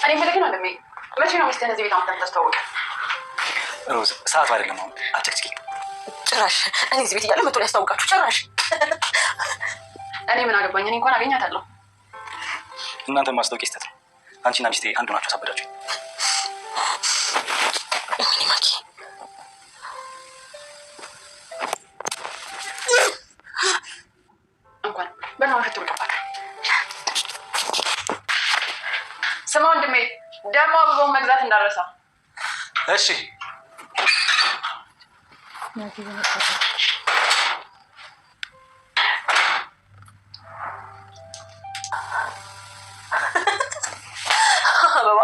እኔ ፈለግን ወንድሜ መቼ ነው ሚስትህን እዚህ ቤት አምጥተን ታስተዋወቀን? ሮዝ ሰዓቱ አይደለም አሁን አትጭቂ። ጭራሽ እኔ እዚህ ቤት እያለሁ መቶ ሊያስታውቃችሁ ጭራሽ። እኔ ምን አገባኝ? እኔ እንኳን አገኛታለሁ። እናንተ ማስታወቂያ ይስተት ነው። አንቺና ሚስቴ አንዱ ናቸው። አሳበዳችሁ። እኔ ማኪ እንኳን በናው ፍትው ተባለ። ስማ ወንድሜ ደግሞ አበባውን መግዛት እንዳረሳ። እሺ አበባ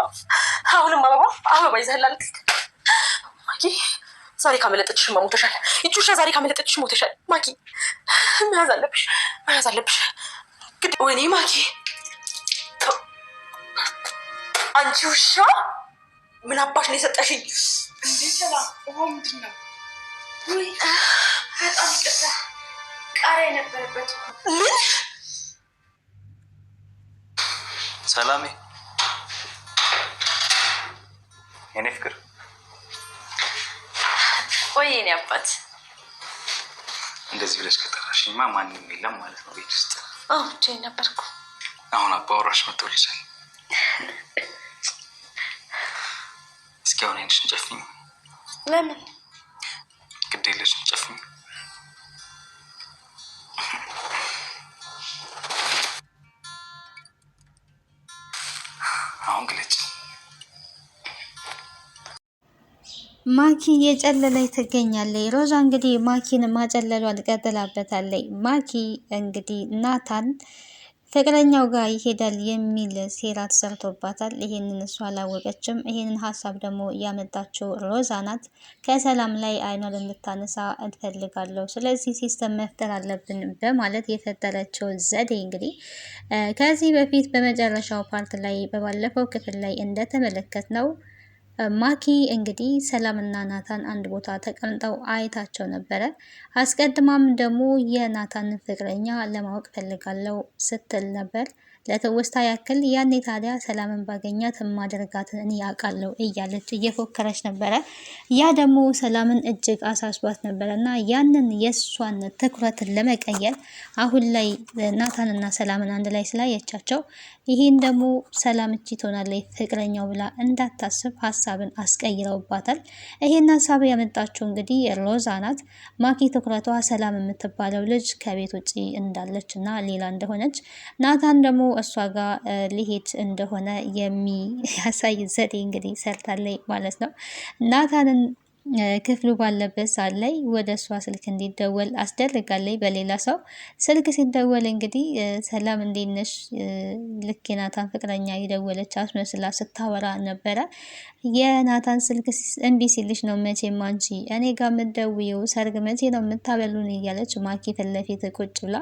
አሁንም አበባ ይዘህላል። ማኪ ዛሬ ካመለጠችሽ ሞተሻል። እጁሻ ዛሬ ካመለጠችሽ ሞተሻል። ማኪ መያዝ አለብሽ። ግድ ወይኔ ማኪ አንቺ ውሻ ምን አባሽ ነው የሰጠሽኝ? እንዴ ሰላም ውሃው ምንድን ነው? ወይ በጣም ይቅርታ ቃሪያ የነበረበት ምን? ሰላሜ የኔ ፍቅር። ወይ የኔ አባት እንደዚህ ብለሽ ከጠራሽኝማ ማንም የለም ማለት ነው ቤት ውስጥ። ብቻዬን ነበርኩ። አሁን አባወራሽ መጥቶልሻል። እስኪ አሁን አይንሽን ጨፍኝ። ለምን? ግድ የለሽም ጨፍኝ። አሁን ግለጭ። ማኪ እየጨለለች ትገኛለች። ሮዛ እንግዲህ ማኪን ማጨለሏን ቀጥላበታለች። ማኪ እንግዲህ ናታን ፍቅረኛው ጋር ይሄዳል የሚል ሴራ ተሰርቶባታል። ይሄንን እሷ አላወቀችም። ይሄንን ሀሳብ ደግሞ ያመጣችው ሮዛ ናት። ከሰላም ላይ አይኗን እንድታነሳ እፈልጋለሁ፣ ስለዚህ ሲስተም መፍጠር አለብን በማለት የፈጠረችው ዘዴ እንግዲህ ከዚህ በፊት በመጨረሻው ፓርት ላይ በባለፈው ክፍል ላይ እንደተመለከት ነው ማኪ እንግዲህ ሰላምና ናታን አንድ ቦታ ተቀምጠው አይታቸው ነበረ። አስቀድማም ደግሞ የናታን ፍቅረኛ ለማወቅ ፈልጋለሁ ስትል ነበር። ለትውስታ ያክል ያኔ ታዲያ ሰላምን ባገኛት ማደርጋትን እኔ ያውቃለሁ እያለች እየፎከረች ነበረ። ያ ደግሞ ሰላምን እጅግ አሳስቧት ነበረ እና ያንን የእሷን ትኩረት ለመቀየር አሁን ላይ ናታንና ሰላምን አንድ ላይ ስላየቻቸው ይህን ደግሞ ሰላም እቺ ትሆናለች ፍቅረኛው ብላ እንዳታስብ ሀሳብን አስቀይረውባታል። ይሄን ሀሳብ ያመጣችው እንግዲህ ሮዛ ናት። ማኪ ትኩረቷ ሰላም የምትባለው ልጅ ከቤት ውጭ እንዳለች እና ሌላ እንደሆነች፣ ናታን ደግሞ እሷ ጋር ሊሄድ እንደሆነ የሚያሳይ ዘዴ እንግዲህ ሰርታለች ማለት ነው። ናታንን ክፍሉ ባለበት ሰዓት ላይ ወደ እሷ ስልክ እንዲደወል አስደርጋለች። በሌላ ሰው ስልክ ሲደወል እንግዲህ ሰላም እንዴት ነሽ? ልክ የናታን ፍቅረኛ የደወለች አስመስላ ስታወራ ነበረ። የናታን ስልክ እምቢ ሲልሽ ነው መቼም አንቺ እኔ ጋር የምትደውይው ሰርግ መቼ ነው የምታበሉን? እያለች ማኪ ፊት ለፊት ቁጭ ብላ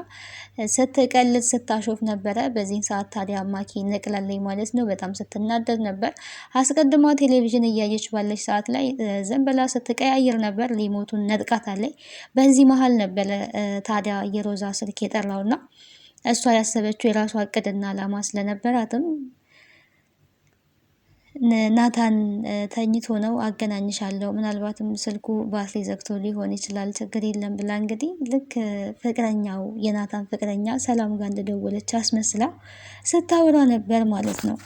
ስትቀልድ ስታሾፍ ነበረ። በዚህ ሰዓት ታዲያ ማኪ ነቅላለች ማለት ነው። በጣም ስትናደድ ነበር። አስቀድማ ቴሌቪዥን እያየች ባለች ሰዓት ላይ ዘንበላ ስትቀያየር ነበር። ሊሞቱን ነጥቃታለች። በዚህ መሀል ነበረ ታዲያ የሮዛ ስልክ የጠራውና እሷ ያሰበችው የራሷ እቅድና አላማ ስለነበራትም ናታን ተኝቶ ነው አገናኝሻለሁ፣ ምናልባትም ስልኩ ባትሪ ዘግቶ ሊሆን ይችላል፣ ችግር የለም ብላ እንግዲህ ልክ ፍቅረኛው የናታን ፍቅረኛ ሰላም ጋር እንደደወለች አስመስላ ስታወራ ነበር ማለት ነው።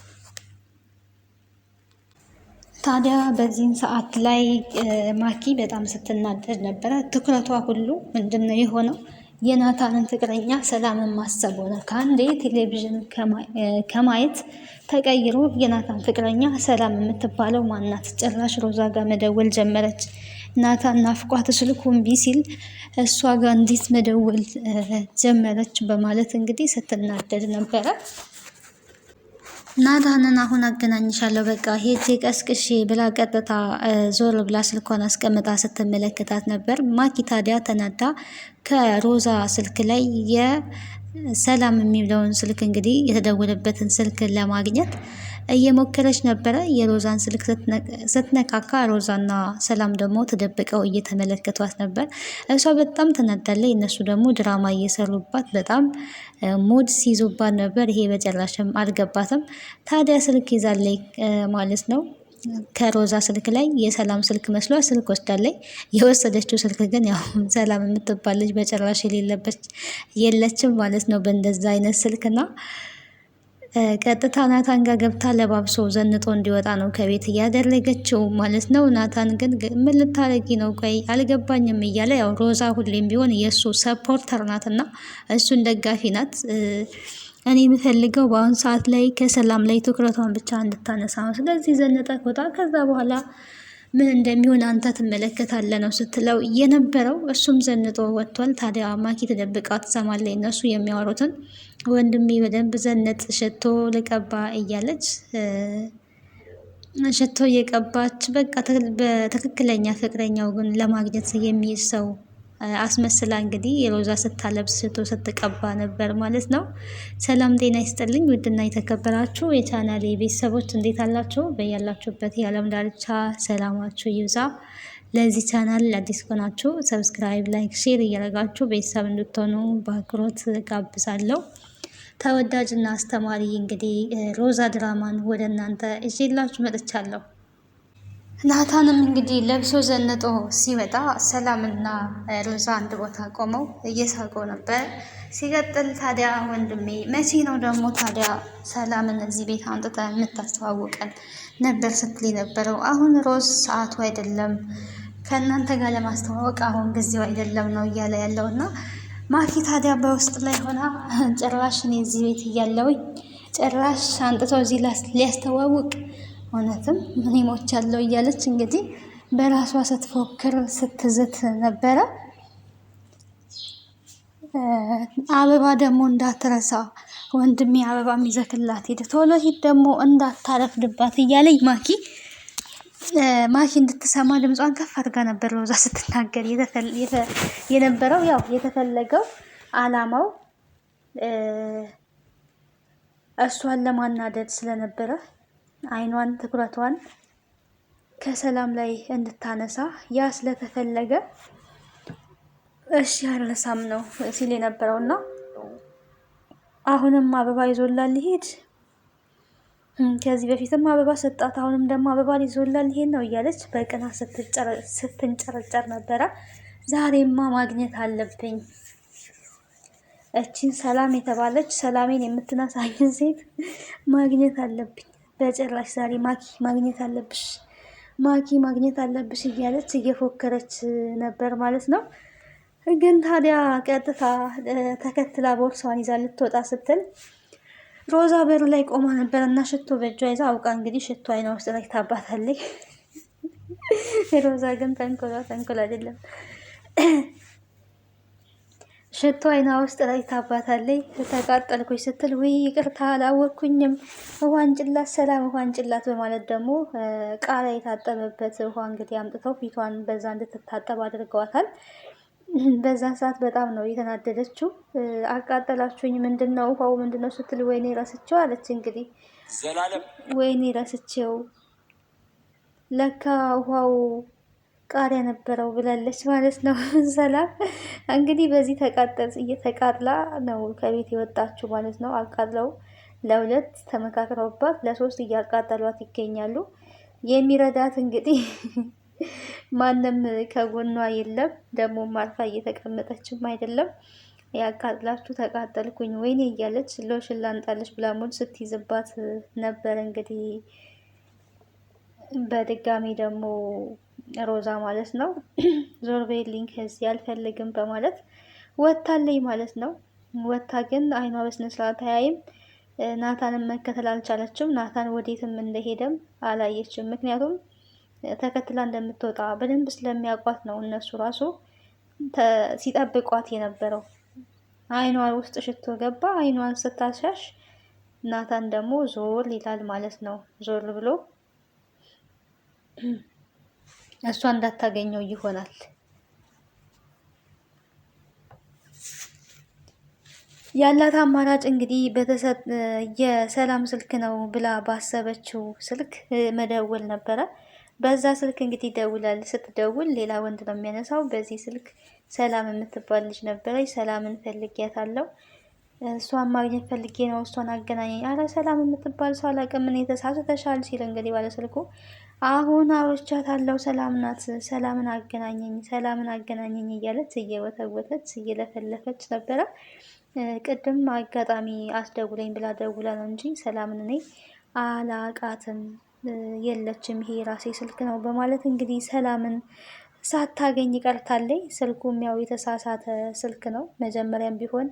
ታዲያ በዚህን ሰዓት ላይ ማኪ በጣም ስትናደድ ነበረ። ትኩረቷ ሁሉ ምንድነው የሆነው? የናታንን ፍቅረኛ ሰላምን ማሰብ ሆነ። ከአንዴ ቴሌቪዥን ከማየት ተቀይሮ የናታን ፍቅረኛ ሰላም የምትባለው ማናት? ጭራሽ ሮዛ ጋር መደወል ጀመረች። ናታን ናፍቋት ስልኩ እምቢ ሲል እሷ ጋር እንዴት መደወል ጀመረች በማለት እንግዲህ ስትናደድ ነበረ። ናታንን አሁን አገናኝሻለሁ በቃ ሄጄ ቀስቅሽ ብላ ቀጥታ ዞር ብላ ስልኳን አስቀምጣ ስትመለከታት ነበር። ማኪ ታዲያ ተናዳ ከሮዛ ስልክ ላይ ሰላም የሚለውን ስልክ እንግዲህ የተደወለበትን ስልክ ለማግኘት እየሞከረች ነበረ። የሮዛን ስልክ ስትነካካ ሮዛና ሰላም ደግሞ ተደብቀው እየተመለከቷት ነበር። እሷ በጣም ተናዳለች፣ እነሱ ደግሞ ድራማ እየሰሩባት በጣም ሙድ ሲይዙባት ነበር። ይሄ በጨራሽም አልገባትም። ታዲያ ስልክ ይዛለች ማለት ነው። ከሮዛ ስልክ ላይ የሰላም ስልክ መስሏ ስልክ ወስዳለች። የወሰደችው ስልክ ግን ያው ሰላም የምትባል ልጅ በጭራሽ የለችም ማለት ነው በእንደዛ አይነት ስልክና ቀጥታ ናታን ጋር ገብታ ለባብሶ ዘንጦ እንዲወጣ ነው ከቤት እያደረገችው ማለት ነው። ናታን ግን ምን ልታረጊ ነው? ቆይ አልገባኝም እያለ ያው ሮዛ ሁሌም ቢሆን የእሱ ሰፖርተር ናትና እሱን ደጋፊ ናት። እኔ የምፈልገው በአሁኑ ሰዓት ላይ ከሰላም ላይ ትኩረቷን ብቻ እንድታነሳ ነው። ስለዚህ ዘነጠ ወጣ፣ ከዛ በኋላ ምን እንደሚሆን አንተ ትመለከታለህ ነው ስትለው የነበረው። እሱም ዘንጦ ወጥቷል። ታዲያ ማኪ ተደብቃ ትሰማለች እነሱ የሚያወሩትን። ወንድሜ በደንብ ዘነጥ፣ ሽቶ ልቀባ እያለች ሽቶ እየቀባች በቃ በትክክለኛ ፍቅረኛው ግን ለማግኘት የሚይዝ ሰው አስመስላ እንግዲህ የሮዛ ስታለብስ ሽቶ ስትቀባ ነበር ማለት ነው። ሰላም ጤና ይስጥልኝ ውድና የተከበራችሁ የቻናሌ ቤተሰቦች እንዴት አላችሁ? በያላችሁበት የዓለም ዳርቻ ሰላማችሁ ይብዛ። ለዚህ ቻናል አዲስ ከሆናችሁ ሰብስክራይብ፣ ላይክ፣ ሼር እያደረጋችሁ ቤተሰብ እንድትሆኑ በአክብሮት ጋብዛለሁ። ተወዳጅና አስተማሪ እንግዲህ ሮዛ ድራማን ወደ እናንተ ይዤላችሁ መጥቻለሁ። ናታንም እንግዲህ ለብሶ ዘንጦ ሲወጣ ሰላምና ሮዛ አንድ ቦታ ቆመው እየሳቁ ነበር። ሲቀጥል ታዲያ ወንድሜ መቼ ነው ደግሞ ታዲያ ሰላምን እዚህ ቤት አምጥተህ የምታስተዋውቀን ነበር ስትል ነበረው። አሁን ሮዝ ሰዓቱ አይደለም ከእናንተ ጋር ለማስተዋወቅ አሁን ጊዜው አይደለም ነው እያለ ያለውና ማኪ ታዲያ በውስጥ ላይ ሆና ጭራሽ እኔ እዚህ ቤት እያለውኝ ጭራሽ አንጥተው እዚህ ሊያስተዋውቅ እውነትም ምን ሞቻለሁ እያለች እንግዲህ በራሷ ስትፎክር ስትዝት ነበረ። አበባ ደግሞ እንዳትረሳ ወንድሜ አበባ የሚዘክላት ሂድ፣ ቶሎ ሂድ ደግሞ እንዳታረፍድባት እያለኝ ማኪ እንድትሰማ ድምጿን ከፍ አድርጋ ነበር ሮዛ ስትናገር የነበረው። ያው የተፈለገው አላማው እሷን ለማናደድ ስለነበረ አይኗን ትኩረቷን ከሰላም ላይ እንድታነሳ ያ ስለተፈለገ እሺ አልረሳም ነው ሲል የነበረውና አሁንም አበባ ይዞላል ሊሄድ፣ ከዚህ በፊትም አበባ ሰጣት፣ አሁንም ደግሞ አበባ ይዞላል ሊሄድ ነው እያለች በቅናት ስትንጨረጨር ነበረ። ዛሬማ ማግኘት አለብኝ እቺን ሰላም የተባለች ሰላሜን የምትናሳይን ሴት ማግኘት አለብኝ፣ በጭራሽ ዛሬ ማኪ ማግኘት አለብሽ፣ ማኪ ማግኘት አለብሽ እያለች እየፎከረች ነበር ማለት ነው። ግን ታዲያ ቀጥታ ተከትላ ቦርሳዋን ይዛ ልትወጣ ስትል ሮዛ በሩ ላይ ቆማ ነበር እና ሽቶ በእጇ ይዛ አውቃ እንግዲህ ሽቶ አይኗ ውስጥ ላይ ታባታለች። ሮዛ ግን ተንኮል አይደለም፣ ሽቶ አይኗ ውስጥ ላይ ታባታለች። ተቃጠልኩኝ ስትል ውይ ይቅርታ አላወቅኩኝም፣ ውሃን ጭላት ሰላም ውሃን ጭላት በማለት ደግሞ ቃሪያ የታጠበበት ውሃ እንግዲህ አምጥተው ፊቷን በዛ እንድትታጠብ አድርገዋታል። በዛን ሰዓት በጣም ነው የተናደደችው። አቃጠላችሁኝ፣ ምንድነው ውሃው ምንድነው ስትል ወይኔ ረስቼው አለች። እንግዲህ ወይኔ ረስቼው ለካ ውሃው ቃሪያ ነበረው ብላለች ማለት ነው። ሰላም እንግዲህ በዚህ እየተቃጥላ ነው ከቤት የወጣችው ማለት ነው። አቃጥለው ለሁለት ተመካክረውባት ለሶስት እያቃጠሏት ይገኛሉ። የሚረዳት እንግዲህ ማንም ከጎኗ የለም። ደግሞ አልፋ እየተቀመጠችም አይደለም። ያቃጥላችሁ ተቃጠልኩኝ ወይኔ እያለች ሎሽን ላምጣልሽ ብላ ሙድ ስትይዝባት ነበር። እንግዲህ በድጋሚ ደግሞ ሮዛ ማለት ነው ዞር በይልኝ ከዚህ አልፈልግም በማለት ወታለኝ ማለት ነው። ወታ ግን አይኗ በስነ ስርዓት አያይም። ናታንን መከተል አልቻለችም። ናታን ወዴትም እንደሄደም አላየችም። ምክንያቱም ተከትላ እንደምትወጣ በደንብ ስለሚያውቋት ነው እነሱ ራሱ ሲጠብቋት የነበረው። አይኗ ውስጥ ሽቶ ገባ። አይኗን ስታሻሽ ናታን ደግሞ ዞር ይላል ማለት ነው። ዞር ብሎ እሷ እንዳታገኘው ይሆናል። ያላት አማራጭ እንግዲህ የሰላም ስልክ ነው ብላ ባሰበችው ስልክ መደወል ነበረ። በዛ ስልክ እንግዲህ ደውላል። ስትደውል ሌላ ወንድ ነው የሚያነሳው። በዚህ ስልክ ሰላም የምትባል ልጅ ነበረች። ሰላምን ፈልጊያታለሁ፣ እሷን ማግኘት ፈልጌ ነው፣ እሷን አገናኘኝ። አረ ሰላም የምትባል ሰው አላውቅም፣ እኔ ተሳስተሻል ሲል እንግዲህ ባለስልኩ አሁን አውርቻታለሁ፣ ሰላም ናት፣ ሰላምን አገናኘኝ፣ ሰላምን አገናኘኝ እያለች እየወተወተች እየለፈለፈች ነበረ። ቅድም አጋጣሚ አስደውለኝ ብላ ደውላ ነው እንጂ ሰላምን እኔ አላቃትም፣ የለችም፣ ይሄ የራሴ ስልክ ነው በማለት እንግዲህ ሰላምን ሳታገኝ ቀርታለች። ስልኩም ያው የተሳሳተ ስልክ ነው። መጀመሪያም ቢሆን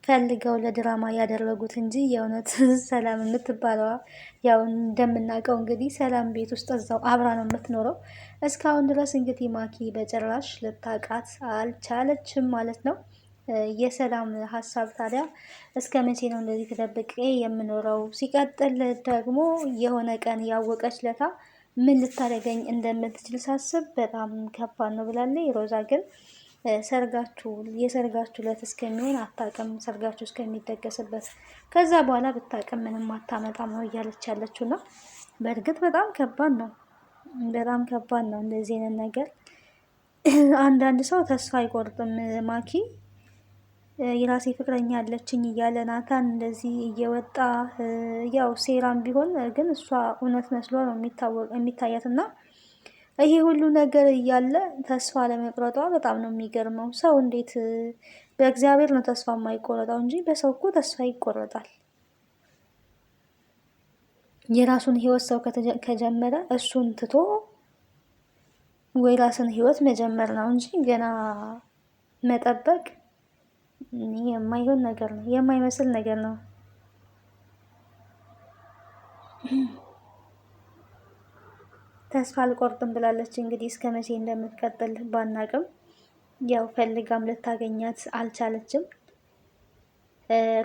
ፈልገው ለድራማ ያደረጉት እንጂ የእውነት ሰላም የምትባለዋ ያው እንደምናውቀው እንግዲህ ሰላም ቤት ውስጥ እዛው አብራ ነው የምትኖረው። እስካሁን ድረስ እንግዲህ ማኪ በጭራሽ ልታቃት አልቻለችም ማለት ነው። የሰላም ሀሳብ ታዲያ እስከ መቼ ነው እንደዚህ ተደብቄ የምኖረው? ሲቀጥል ደግሞ የሆነ ቀን ያወቀች ለታ ምን ልታደርገኝ እንደምትችል ሳስብ በጣም ከባድ ነው ብላለች። ሮዛ ግን የሰርጋችሁ ዕለት እስከሚሆን አታውቅም፣ ሰርጋችሁ እስከሚደገስበት ከዛ በኋላ ብታውቅም ምንም አታመጣም ነው እያለች ያለችው ነው። በእርግጥ በጣም ከባድ ነው፣ በጣም ከባድ ነው እንደዚህ አይነት ነገር። አንዳንድ ሰው ተስፋ አይቆርጥም። ማኪ የራሴ ፍቅረኛ አለችኝ እያለ ናታን እንደዚህ እየወጣ ያው ሴራም ቢሆን ግን እሷ እውነት መስሎ ነው የሚታያት እና ይሄ ሁሉ ነገር እያለ ተስፋ ለመቁረጧ በጣም ነው የሚገርመው። ሰው እንዴት በእግዚአብሔር ነው ተስፋ የማይቆረጠው እንጂ በሰው እኮ ተስፋ ይቆረጣል። የራሱን ህይወት ሰው ከጀመረ እሱን ትቶ ወይ ራስን ህይወት መጀመር ነው እንጂ ገና መጠበቅ የማይሆን ነገር ነው፣ የማይመስል ነገር ነው። ተስፋ አልቆርጥም ብላለች። እንግዲህ እስከ መቼ እንደምትቀጥል ባናቅም ያው ፈልጋም ልታገኛት አልቻለችም።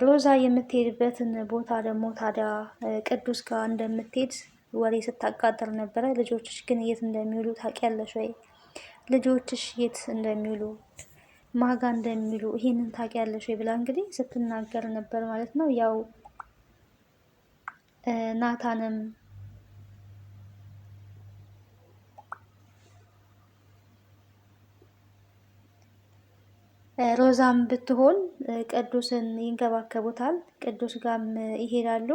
ሮዛ የምትሄድበትን ቦታ ደግሞ ታዲያ ቅዱስ ጋር እንደምትሄድ ወሬ ስታቃጥር ነበረ። ልጆችሽ ግን የት እንደሚውሉ ታውቂያለሽ ወይ? ልጆችሽ የት እንደሚውሉ ማጋ እንደሚውሉ ይሄንን ታውቂያለሽ ወይ ብላ እንግዲህ ስትናገር ነበር ማለት ነው። ያው ናታንም ሮዛም ብትሆን ቅዱስን ይንከባከቡታል። ቅዱስ ጋርም ይሄዳሉ።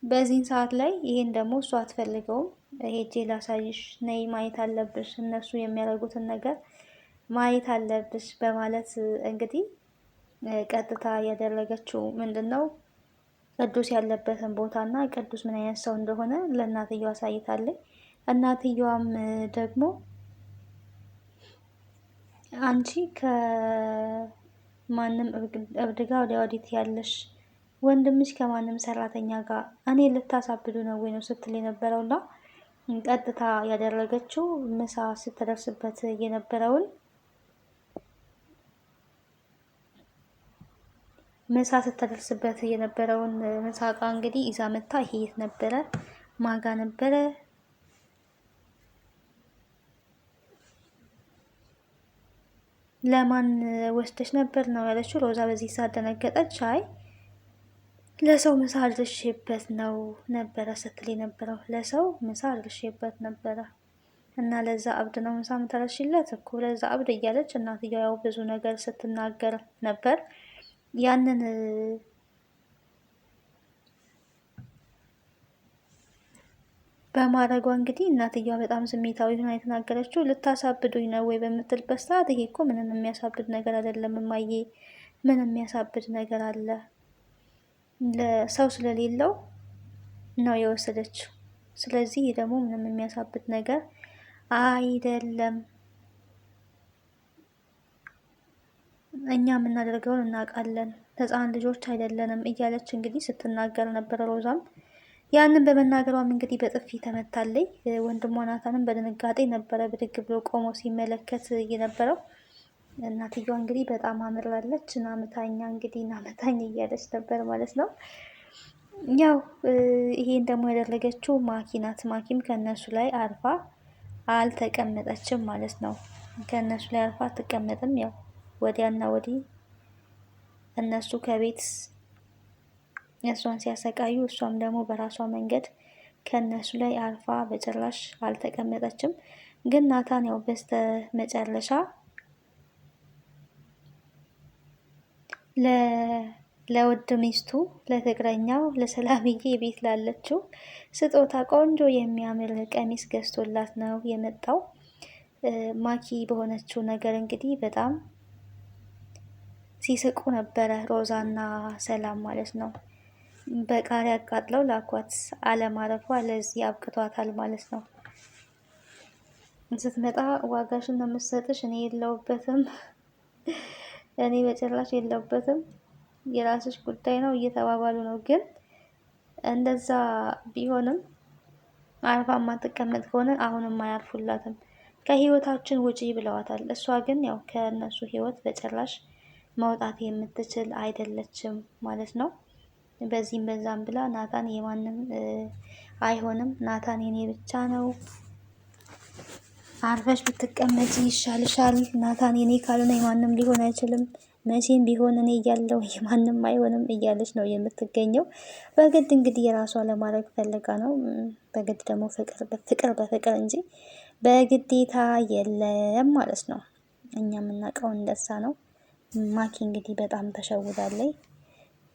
በዚህን ሰዓት ላይ ይሄን ደግሞ እሷ አትፈልገውም። ሄጄ ላሳይሽ፣ ነይ ማየት አለብሽ፣ እነሱ የሚያደርጉትን ነገር ማየት አለብሽ በማለት እንግዲህ ቀጥታ ያደረገችው ምንድን ነው ቅዱስ ያለበትን ቦታና ቅዱስ ምን አይነት ሰው እንደሆነ ለእናትየዋ አሳይታለች። እናትየዋም ደግሞ አንቺ ከማንም እብድ ጋር ወዲያ ወዲት ያለሽ ወንድምሽ ከማንም ሰራተኛ ጋር እኔ ልታሳብዱ ነው ወይ ነው ስትል የነበረውና ቀጥታ ያደረገችው ምሳ ስትደርስበት የነበረውን ምሳቃ እንግዲህ ይዛ መታ። ይሄ የት ነበረ? ማጋ ነበረ? ለማን ወስደሽ ነበር ነው ያለችው። ሮዛ በዚህ ሰዓት ደነገጠች። አይ ለሰው ምሳ አድርሼበት ነው ነበረ ስትል የነበረው። ለሰው ምሳ አድርሼበት ነበረ እና ለዛ አብድ ነው ምሳ ምታረሽለት እኮ ለዛ አብድ እያለች እናትየው ያው ብዙ ነገር ስትናገር ነበር። ያንን በማድረጓ እንግዲህ እናትየዋ በጣም ስሜታዊ ሆና የተናገረችው ልታሳብዱኝ ነው ወይ በምትልበት ሰዓት ይሄ እኮ ምንም የሚያሳብድ ነገር አይደለም እማዬ፣ ምን የሚያሳብድ ነገር አለ? ለሰው ስለሌለው ነው የወሰደችው። ስለዚህ ይህ ደግሞ ምንም የሚያሳብድ ነገር አይደለም፣ እኛ የምናደርገውን እናውቃለን፣ ህፃን ልጆች አይደለንም እያለች እንግዲህ ስትናገር ነበር ሮዛም ያንን በመናገሯም እንግዲህ በጥፊ ተመታለይ። ወንድሟ ናታንም በድንጋጤ ነበረ ብድግ ብሎ ቆሞ ሲመለከት የነበረው። እናትየዋ እንግዲህ በጣም አምራለች። ናምታኛ እንግዲህ ናምታኝ እያለች ነበር ማለት ነው። ያው ይሄን ደግሞ ያደረገችው ማኪ ናት። ማኪም ከእነሱ ላይ አርፋ አልተቀመጠችም ማለት ነው። ከእነሱ ላይ አርፋ አትቀመጥም። ያው ወዲያና ወዲህ እነሱ ከቤት እሷን ሲያሰቃዩ እሷም ደግሞ በራሷ መንገድ ከእነሱ ላይ አርፋ በጭራሽ አልተቀመጠችም። ግን ናታን ያው በስተ መጨረሻ ለውድ ሚስቱ ለፍቅረኛው ለሰላምዬ ቤት ላለችው ስጦታ ቆንጆ የሚያምር ቀሚስ ገዝቶላት ነው የመጣው። ማኪ በሆነችው ነገር እንግዲህ በጣም ሲስቁ ነበረ ሮዛና ሰላም ማለት ነው። በቃሪያ አቃጥለው ላኳት። አለማረፏ ለዚህ አብቅቷታል ማለት ነው። ስትመጣ ዋጋሽን ነው የምትሰጥሽ፣ እኔ የለውበትም፣ እኔ በጭራሽ የለውበትም፣ የራስሽ ጉዳይ ነው እየተባባሉ ነው። ግን እንደዛ ቢሆንም አርፋ ማትቀመጥ ከሆነ አሁንም አያርፉላትም። ከህይወታችን ውጪ ብለዋታል። እሷ ግን ያው ከእነሱ ህይወት በጭራሽ መውጣት የምትችል አይደለችም ማለት ነው። በዚህም በዛም ብላ ናታን የማንም አይሆንም፣ ናታን የኔ ብቻ ነው፣ አርፈሽ ብትቀመጪ ይሻልሻል፣ ናታን የኔ ካልሆነ የማንም ሊሆን አይችልም፣ መቼም ቢሆን እኔ እያለሁ የማንም አይሆንም እያለች ነው የምትገኘው። በግድ እንግዲህ የራሷ ለማድረግ ፈልጋ ነው። በግድ ደግሞ ፍቅር በፍቅር እንጂ በግዴታ የለም ማለት ነው። እኛ የምናውቀው እንደዛ ነው። ማኪ እንግዲህ በጣም ተሸውዳለች።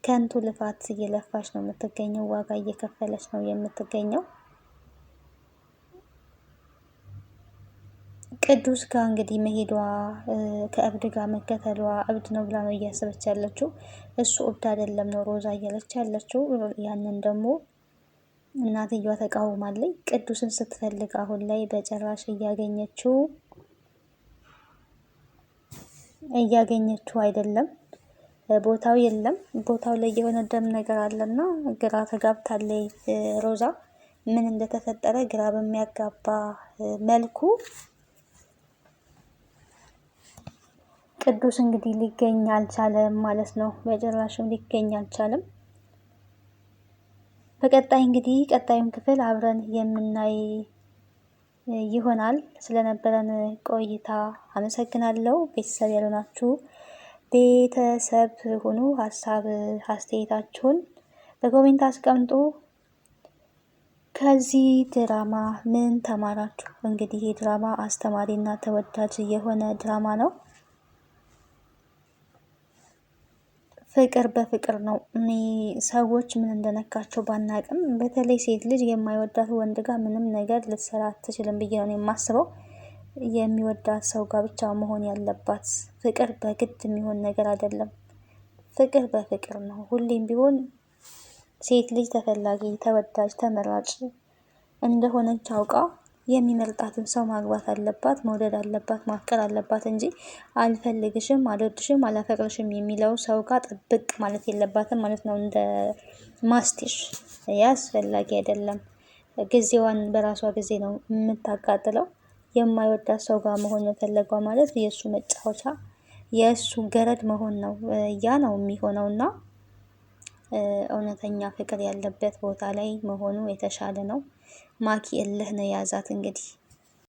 ከንቱ ልፋት እየለፋች ነው የምትገኘው፣ ዋጋ እየከፈለች ነው የምትገኘው። ቅዱስ ጋር እንግዲህ መሄዷ ከእብድ ጋር መከተሏ እብድ ነው ብላ ነው እያሰበች ያለችው። እሱ እብድ አይደለም ነው ሮዛ እያለች ያለችው። ያንን ደግሞ እናትየዋ ተቃውማለች። ቅዱስን ስትፈልግ አሁን ላይ በጭራሽ እያገኘችው አይደለም። ቦታው የለም። ቦታው ላይ የሆነ ደም ነገር አለና ግራ ተጋብታለች ሮዛ። ምን እንደተፈጠረ ግራ በሚያጋባ መልኩ ቅዱስ እንግዲህ ሊገኝ አልቻለም ማለት ነው። በጭራሽም ሊገኝ አልቻለም። በቀጣይ እንግዲህ ቀጣዩን ክፍል አብረን የምናይ ይሆናል። ስለነበረን ቆይታ አመሰግናለሁ። ቤተሰብ ያልሆናችሁ ቤተሰብ ሁኑ። ሀሳብ አስተያየታችሁን በኮሜንት አስቀምጡ። ከዚህ ድራማ ምን ተማራችሁ? እንግዲህ ይህ ድራማ አስተማሪና ተወዳጅ የሆነ ድራማ ነው። ፍቅር በፍቅር ነው። እኔ ሰዎች ምን እንደነካቸው ባናቅም በተለይ ሴት ልጅ የማይወዳት ወንድ ጋር ምንም ነገር ልትሰራ አትችልም ብዬ ነው የማስበው። የሚወዳት ሰው ጋር ብቻ መሆን ያለባት። ፍቅር በግድ የሚሆን ነገር አይደለም። ፍቅር በፍቅር ነው። ሁሌም ቢሆን ሴት ልጅ ተፈላጊ፣ ተወዳጅ፣ ተመራጭ እንደሆነች አውቃ የሚመርጣትን ሰው ማግባት አለባት፣ መውደድ አለባት፣ ማፍቀር አለባት እንጂ አልፈልግሽም፣ አልወድሽም፣ አላፈቅርሽም የሚለው ሰው ጋር ጥብቅ ማለት የለባትም ማለት ነው። እንደ ማስቲሽ አስፈላጊ አይደለም። ጊዜዋን በራሷ ጊዜ ነው የምታቃጥለው። የማይወዳት ሰው ጋር መሆን መፈለጓ ማለት የእሱ መጫወቻ፣ የእሱ ገረድ መሆን ነው። ያ ነው የሚሆነውና እውነተኛ ፍቅር ያለበት ቦታ ላይ መሆኑ የተሻለ ነው። ማኪ እልህ ነው የያዛት እንግዲህ